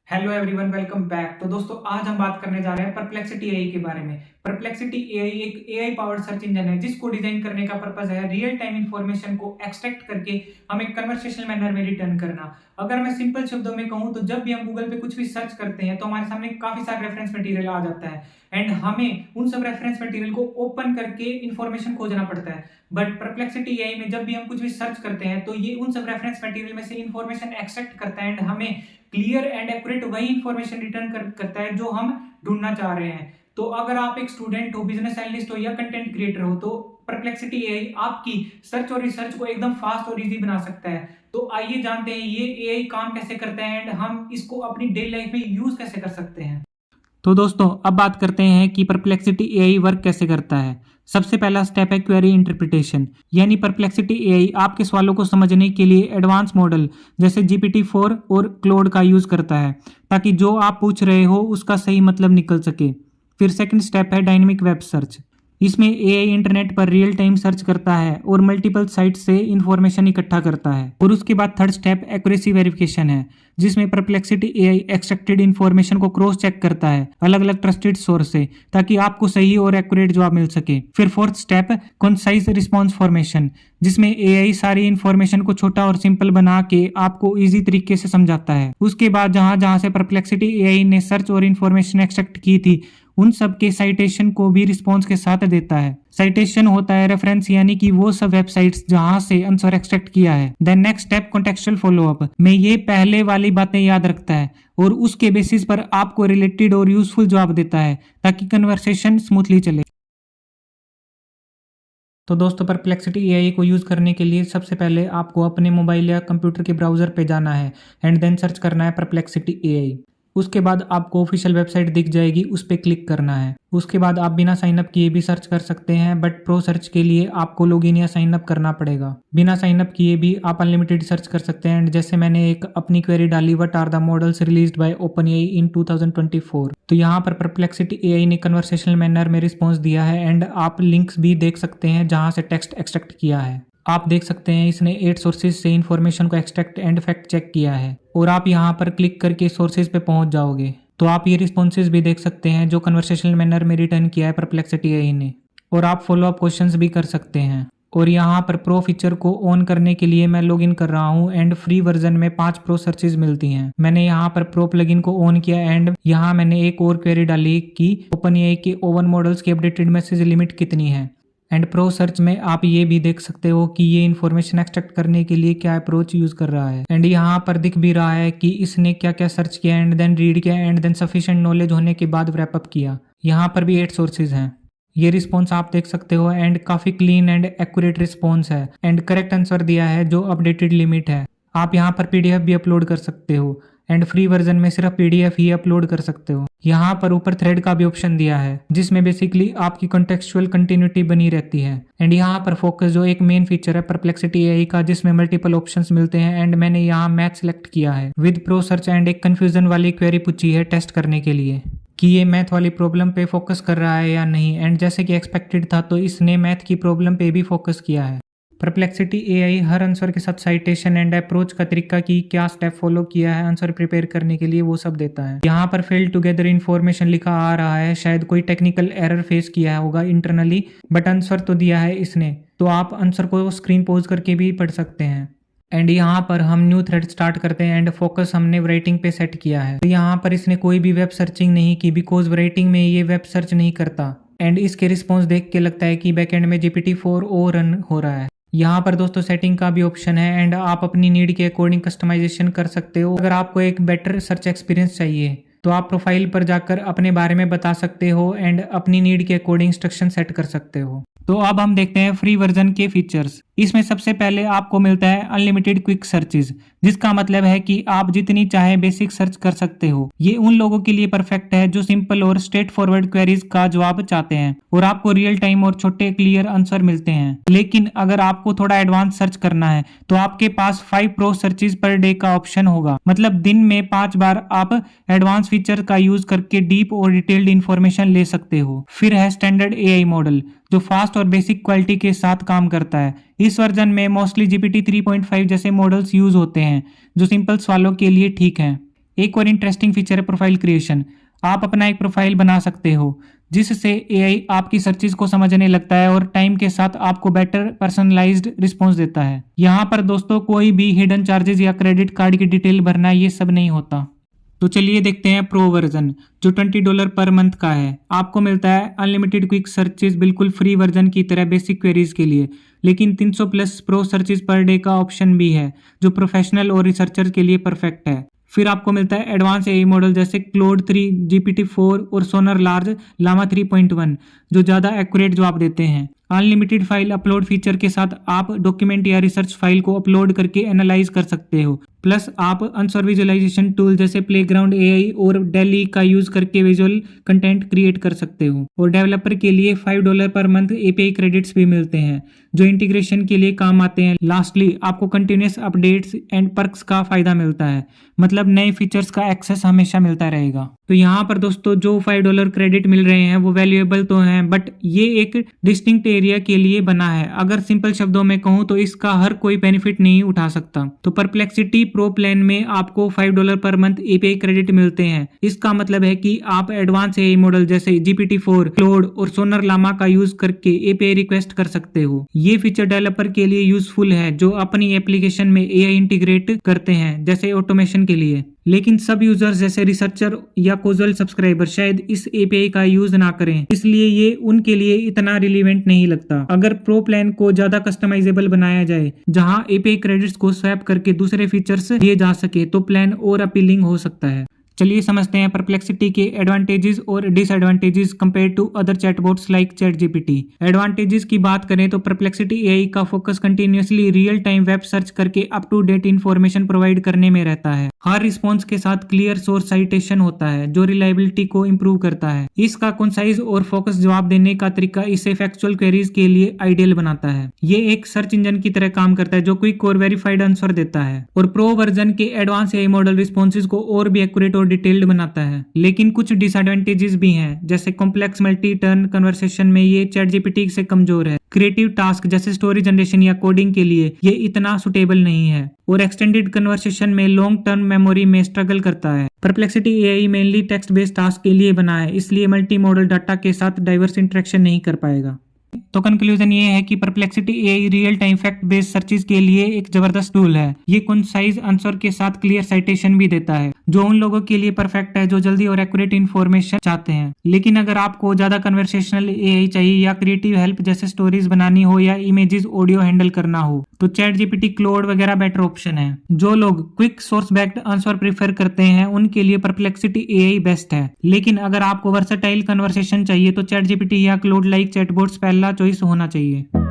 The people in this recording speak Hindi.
Hello everyone, welcome back. तो दोस्तों, आज हम बात करने जा रहे हैं परप्लेक्सिटी एआई के बारे में। परप्लेक्सिटी एआई एक एआई पावर्ड सर्च इंजन है जिसको डिजाइन करने का पर्पस है रियल टाइम इंफॉर्मेशन को एक्सट्रैक्ट करके हमें कन्वर्सेशनल मैनर में रिटर्न करना। अगर मैं सिंपल शब्दों में कहूं तो जब भी हम गूगल पे कुछ भी सर्च करते हैं तो हमारे सामने काफी सारे रेफरेंस मटेरियल आ जाता है एंड हमें उन सब रेफरेंस मटेरियल को ओपन करके इंफॉर्मेशन खोजना पड़ता है। बट परप्लेक्सिटी एआई में जब भी हम कुछ भी सर्च करते हैं तो ये उन सब रेफरेंस मटेरियल में से इंफॉर्मेशन एक्सट्रैक्ट करता है एंड हमें क्लियर एंड एक्यूरेट वही इंफॉर्मेशन रिटर्न करता है जो हम ढूंढना चाह रहे हैं। तो अगर आप एक स्टूडेंट हो, बिजनेस एनालिस्ट हो या कंटेंट क्रिएटर हो तो परप्लेक्सिटी एआई आपकी सर्च और रिसर्च को एकदम फास्ट और इजी बना सकता है। तो आइए जानते हैं ये एआई काम कैसे करता है एंड हम इसको अपनी डेली लाइफ में यूज कैसे कर सकते हैं। तो दोस्तों, अब बात करते हैं कि परप्लेक्सिटी एआई वर्क कैसे करता है। सबसे पहला स्टेप है क्वेरी इंटरप्रिटेशन, यानी परप्लेक्सिटी एआई आपके सवालों को समझने के लिए एडवांस मॉडल जैसे GPT-4 और क्लोड का यूज करता है ताकि जो आप पूछ रहे हो उसका सही मतलब निकल सके। फिर सेकंड स्टेप है डायनेमिक वेब सर्च। इसमें एआई इंटरनेट पर रियल टाइम सर्च करता है और मल्टीपल साइट से इंफॉर्मेशन इकट्ठा करता है। और उसके बाद थर्ड स्टेप एक्यूरेसी वेरिफिकेशन है, जिसमें परप्लेक्सिटी एआई एक्सट्रैक्टेड इंफॉर्मेशन को क्रॉस चेक करता है अलग अलग ट्रस्टेड सोर्स से ताकि आपको सही और एक्यूरेट जवाब मिल सके। फिर fourth step concise response formation, जिसमें एआई सारी इंफॉर्मेशन को छोटा और सिंपल बना के आपको इजी तरीके से समझाता है। उसके बाद जहां जहां से परप्लेक्सिटी एआई ने सर्च और इंफॉर्मेशन एक्सट्रैक्ट की थी उन सब के साइटेशन को भी रिस्पॉन्स के साथ देता है। साइटेशन होता है रेफरेंस, यानी कि वो सब वेबसाइट्स जहां से आंसर एक्सट्रैक्ट किया है। Then next step contextual follow up में ये पहले वाली बातें याद रखता है और उसके बेसिस पर आपको रिलेटेड और यूजफुल जवाब देता है ताकि कन्वर्सेशन स्मूथली चले। तो दोस्तों, परप्लेक्सिटी एआई को यूज़ करने के लिए सबसे पहले आपको अपने मोबाइल या कंप्यूटर के ब्राउज़र पे जाना है एंड देन सर्च करना है परप्लेक्सिटी एआई। उसके बाद आपको ऑफिशियल वेबसाइट दिख जाएगी, उस पर क्लिक करना है। उसके बाद आप बिना साइन अप किए भी सर्च कर सकते हैं, बट प्रो सर्च के लिए आपको लॉगिन या साइन अप करना पड़ेगा। बिना साइन अप किए भी आप अनलिमिटेड सर्च कर सकते हैं। जैसे मैंने एक अपनी क्वेरी डाली, what are the models released by OpenAI in 2024। तो यहाँ पर परप्लेक्सिटी एआई ने कन्वर्सेशनल मैनर में रिस्पॉन्स दिया है एंड आप लिंक्स भी देख सकते हैं जहाँ से टेक्स्ट एक्सट्रैक्ट किया है। आप देख सकते हैं इसने 8 सोर्सेज से इन्फॉर्मेशन को एक्सट्रैक्ट एंड फैक्ट चेक किया है और आप यहाँ पर क्लिक करके सोर्सेज पे पहुंच जाओगे। तो आप ये रिस्पॉन्सेज भी देख सकते हैं जो कन्वर्सेशनल मैनर में रिटर्न किया है परप्लेक्सिटी एआई ने, और आप फॉलो अप क्वेश्चंस भी कर सकते हैं। और यहाँ पर प्रो फीचर को ऑन करने के लिए मैं लॉगिन कर रहा हूँ एंड फ्री वर्जन में 5 प्रो सर्चेज मिलती हैं। मैंने यहाँ पर प्रो प्लगइन को ऑन किया एंड यहाँ मैंने एक और क्वेरी डाली कि ओपन एआई के ओवन मॉडल्स की अपडेटेड मैसेज लिमिट कितनी है। एंड प्रो सर्च में आप ये भी देख सकते हो कि ये इन्फॉर्मेशन एक्सट्रैक्ट करने के लिए क्या अप्रोच यूज कर रहा है एंड यहाँ पर दिख भी रहा है कि इसने क्या क्या सर्च किया एंड देन रीड किया एंड देन सफिशिएंट नॉलेज होने के बाद रैप अप किया। यहाँ पर भी 8 सोर्सेज हैं। ये रिस्पॉन्स आप देख सकते हो एंड काफी क्लीन एंड एक्यूरेट रिस्पॉन्स है एंड करेक्ट आंसर दिया है जो अपडेटेड लिमिट है। आप यहाँ पर पीडीएफ भी अपलोड कर सकते हो एंड फ्री वर्जन में सिर्फ पीडीएफ ही अपलोड कर सकते हो। यहाँ पर ऊपर थ्रेड का भी ऑप्शन दिया है जिसमें बेसिकली आपकी कॉन्टेक्चुअल कंटिन्यूटी बनी रहती है। एंड यहाँ पर फोकस जो एक मेन फीचर है परप्लेक्सिटी एआई का, जिसमें मल्टीपल ऑप्शंस मिलते हैं एंड मैंने यहाँ मैथ सिलेक्ट किया है विद प्रो सर्च एंड एक कंफ्यूजन वाली क्वेरी पूछी है टेस्ट करने के लिए कि ये मैथ वाली प्रॉब्लम पे फोकस कर रहा है या नहीं। एंड जैसे कि एक्सपेक्टेड था तो इसने मैथ की प्रॉब्लम पे भी फोकस किया है। परप्लेक्सिटी एआई हर आंसर के साथ साइटेशन एंड अप्रोच का तरीका की क्या स्टेप फॉलो किया है आंसर प्रिपेयर करने के लिए वो सब देता है। यहाँ पर फेल टुगेदर इन्फॉर्मेशन लिखा आ रहा है, शायद कोई टेक्निकल एरर फेस किया होगा इंटरनली, बट आंसर तो दिया है इसने। तो आप आंसर को स्क्रीन पॉज करके भी पढ़ सकते हैं। एंड यहाँ पर हम न्यू थ्रेड स्टार्ट करते हैं एंड फोकस हमने राइटिंग पे सेट किया है। तो यहाँ पर इसने कोई भी वेब सर्चिंग नहीं की बिकॉज राइटिंग में ये वेब सर्च नहीं करता एंड इसके रिस्पॉन्स देख के लगता है कि बैकएंड में GPT-4 ओ रन हो रहा है। यहाँ पर दोस्तों सेटिंग का भी ऑप्शन है एंड आप अपनी नीड के अकॉर्डिंग कस्टमाइजेशन कर सकते हो। अगर आपको एक बेटर सर्च एक्सपीरियंस चाहिए तो आप प्रोफाइल पर जाकर अपने बारे में बता सकते हो एंड अपनी नीड के अकॉर्डिंग इंस्ट्रक्शन सेट कर सकते हो। तो अब हम देखते हैं फ्री वर्जन के फीचर्स। इसमें सबसे पहले आपको मिलता है अनलिमिटेड क्विक सर्चेज, जिसका मतलब है कि आप जितनी चाहे बेसिक सर्च कर सकते हो। ये उन लोगों के लिए परफेक्ट है जो सिंपल और स्ट्रेट फॉरवर्ड क्वेरीज का जवाब चाहते हैं और आपको रियल टाइम और छोटे क्लियर आंसर मिलते हैं। लेकिन अगर आपको थोड़ा एडवांस सर्च करना है तो आपके पास 5 प्रो सर्चेज पर डे का ऑप्शन होगा, मतलब दिन में 5 बार आप एडवांस फीचर का यूज करके डीप और डिटेल्ड इंफॉर्मेशन ले सकते हो। फिर है स्टैंडर्ड एआई मॉडल जो फास्ट और बेसिक क्वालिटी के साथ काम करता है। इस वर्जन में मोस्टली GPT 3.5 जैसे मॉडल्स यूज होते हैं जो सिंपल सवालों के लिए ठीक हैं। एक और इंटरेस्टिंग फीचर है प्रोफाइल क्रिएशन। आप अपना एक प्रोफाइल बना सकते हो जिससे एआई आपकी सर्चेज को समझने लगता है और टाइम के साथ आपको बेटर पर्सनलाइज्ड रिस्पॉन्स देता है। यहाँ पर दोस्तों कोई भी हिडन चार्जेस या क्रेडिट कार्ड की डिटेल भरना ये सब नहीं होता। तो चलिए देखते हैं प्रो वर्जन जो $20 पर मंथ का है। आपको मिलता है अनलिमिटेड क्विक सर्चेज बिल्कुल फ्री वर्जन की तरह बेसिक क्वेरीज के लिए, लेकिन 300 plus pro searches per day का ऑप्शन भी है जो प्रोफेशनल और रिसर्चर के लिए परफेक्ट है। फिर आपको मिलता है एडवांस एआई मॉडल जैसे क्लोड 3, GPT-4 और सोनर लार्ज लामा 3.1 जो ज़्यादा एक्यूरेट जवाब देते हैं। अनलिमिटेड फाइल अपलोड फीचर के साथ आप डॉक्यूमेंट या रिसर्च फाइल को अपलोड करके एनालाइज कर सकते हो। प्लस आप आंसर विजुअलाइजेशन टूल जैसे प्लेग्राउंड एआई और डेली का यूज करके विजुअल कंटेंट क्रिएट कर सकते हो। और डेवलपर के लिए $5 पर मंथ एपीआई क्रेडिट्स भी मिलते हैं जो इंटीग्रेशन के लिए काम आते हैं। लास्टली आपको कंटिन्यूस अपडेट्स एंड पर्क्स का फायदा मिलता है, मतलब नए फीचर्स का एक्सेस हमेशा मिलता रहेगा। तो यहाँ पर दोस्तों जो $5 क्रेडिट मिल रहे हैं वो वैल्यूएबल तो हैं, बट ये एक डिस्टिंक्ट एरिया के लिए बना है। अगर सिंपल शब्दों में कहूँ तो इसका हर कोई बेनिफिट नहीं उठा सकता। तो परप्लेक्सिटी प्रो प्लान में आपको $5 पर मंथ एपीआई क्रेडिट मिलते हैं। इसका मतलब है कि आप एडवांस एआई मॉडल जैसे GPT-4, क्लोड और सोनर लामा का यूज करके एपीआई रिक्वेस्ट कर सकते हो। ये फीचर डेवलपर के लिए यूजफुल है जो अपनी एप्लीकेशन में एआई इंटीग्रेट करते हैं जैसे ऑटोमेशन के लिए, लेकिन सब यूजर्स जैसे रिसर्चर या कैजुअल सब्सक्राइबर शायद इस एपीआई का यूज ना करें, इसलिए ये उनके लिए इतना रिलेवेंट नहीं लगता। अगर प्रो प्लान को ज्यादा कस्टमाइजेबल बनाया जाए जहां एपीआई क्रेडिट्स को स्वैप करके दूसरे फीचर्स दिए जा सके तो प्लान और अपीलिंग हो सकता है। चलिए समझते हैं परप्लेक्सिटी के एडवांटेजेस और disadvantages compare to other chatbots like ChatGPT। Advantages की बात करें तो परप्लेक्सिटी एआई का focus continuously real time web search करके up to date information provide करने में रहता है। हर रिस्पॉन्स के साथ क्लियर सोर्स साइटेशन होता है जो रिलायबिलिटी को इंप्रूव करता है। इसका कंसाइज और फोकस जवाब देने का तरीका इसे फैक्चुअल क्वेरीज के लिए आइडियल बनाता है। ये एक सर्च इंजन की तरह काम करता है जो क्विक और वेरीफाइड आंसर देता है। और प्रो वर्जन के एडवांस एआई मॉडल रिस्पॉन्सेज को और भी एक्यूरेट डिटेल्ड बनाता है। लेकिन कुछ डिसएडवांटेजेस भी हैं, जैसे कॉम्प्लेक्स मल्टी टर्न कन्वर्सेशन में ये ChatGPT से कमजोर है। क्रिएटिव टास्क जैसे स्टोरी जनरेशन या कोडिंग के लिए ये इतना सुटेबल नहीं है और एक्सटेंडेड कन्वर्सेशन में लॉन्ग टर्म मेमोरी में स्ट्रगल करता है। Perplexity AI mainly text based task के लिए बना है, इसलिए मल्टी मॉडल डाटा के साथ डाइवर्स इंटरेक्शन नहीं कर पाएगा। तो कंक्लूजन ये है कि perplexity AI real time fact based searches के लिए एक जबरदस्त टूल है। ये कंसाइज आंसर के साथ क्लियर साइटेशन भी देता है जो उन लोगों के लिए परफेक्ट है जो जल्दी और एक्यूरेट इन्फॉर्मेशन चाहते हैं। लेकिन अगर आपको ज्यादा कन्वर्सेशनल एआई चाहिए या क्रिएटिव हेल्प जैसे स्टोरीज बनानी हो या इमेजेस ऑडियो हैंडल करना हो तो ChatGPT, क्लोड वगैरह बेटर ऑप्शन है। जो लोग quick source backed answer prefer करते हैं उनके लिए परप्लेक्सिटी एआई बेस्ट है। लेकिन अगर आपको वर्सेटाइल कन्वर्सेशन चाहिए तो ChatGPT या क्लोड लाइक चैटबॉट्स पहला चॉइस होना चाहिए।